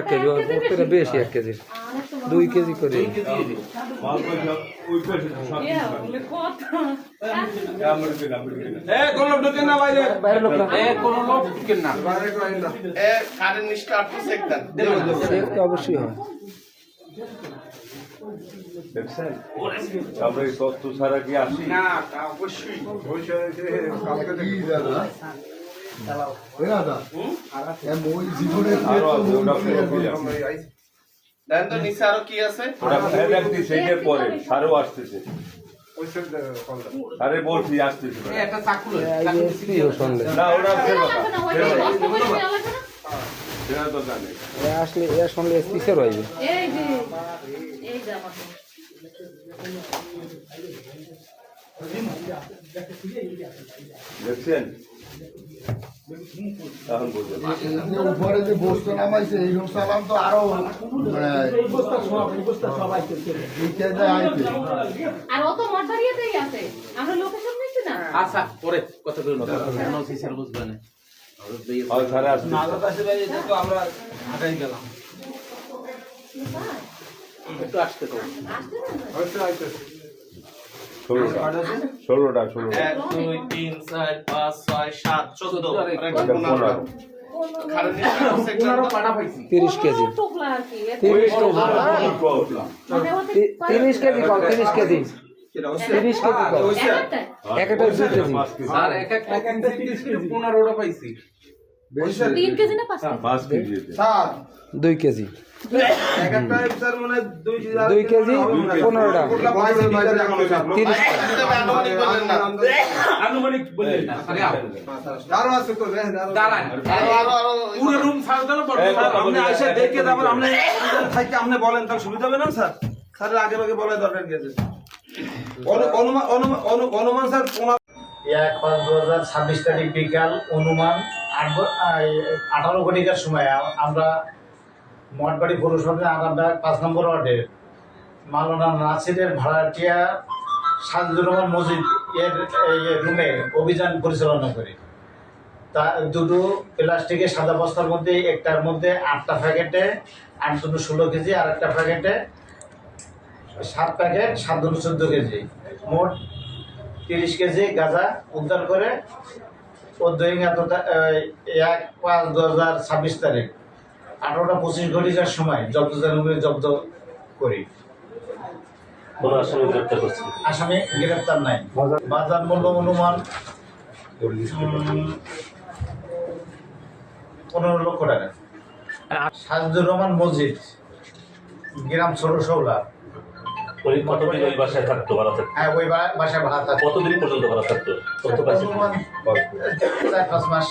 KG বেশি 1 KG 2 KG করে অবশ্যই হয়। দেখছেন আমরা এই তত্ত্ব ছাড়া কি আসি না? অবশ্যই কি আছে পরে সারও আসতেছে, আরে বলছি আসতেছে না, ওরা তো জানে আসলে এর সঙ্গে স্পিসে রয়েছে। দেখছেন এখন বুঝলেন উপরে যে বস্তু নামাইছে এই সালাম তো আরো আর অত মঠবাড়িয়াতেই আছে, আমরা লোকেশন নিচ্ছি না। আচ্ছা পরে কথা বলুন, নসি স্যার বুঝবেন না। আর সারা আসছে তো আমরা ঢাকায় গেলাম একটু আসতে তো 16টা 1 2 3 4 5 6 7 14 30 KG 30 KG call 30 KG 30 KG call একটা 2 কেজি আর এক 15টা পাইছি। 3 কেজি না 5 কেজি 2 কেজি 2 কেজি 15টা 30 আনুমানিক বললেন না পুরো রুম সাজানো আপনি আইসা দেখে তারপর আপনি থাকি আপনি বলেন তাহলে সুবিধা হবে না স্যার? স্যারের আগে আগে বলে দরকার গেছে অনুমান স্যার 1/5/2026 তারিখ বিকাল অনুমান 18 ঘটিকার সময় আমরা মঠবাড়ি পৌরসভার আরামবাগ 5 নম্বর ওয়ার্ডের মাওলানা নাসিরের ভাড়াটিয়া সাজিদুর রহমান মসজিদ এর রুমে অভিযান পরিচালনা করি। তা দুটো প্লাস্টিকের সাদা বস্তার মধ্যে, একটার মধ্যে 8টা প্যাকেটে 8×16 কেজি, আর একটা প্যাকেটে 7 প্যাকেট 7×14 কেজি, মোট 30 কেজি গাঁজা উদ্ধার করে উদ্যোগী 1/5/2026 তারিখ 18টা 25 ঘটিকার সময় জব্দ করি। আসামি গ্রেপ্তার নাই। বাজার মূল্য অনুমান 15 লক্ষ টাকা। সাজিদুর রহমান মসজিদ, গ্রাম ছোট শৌলা। কতদিন ওই বাসায় থাকতো, ভাড়া থাকতো? হ্যাঁ, ওই বাসায় ভাড়া থাকতো। কতদিন পর্যন্ত ভাড়া থাকতো? 4-5 মাস।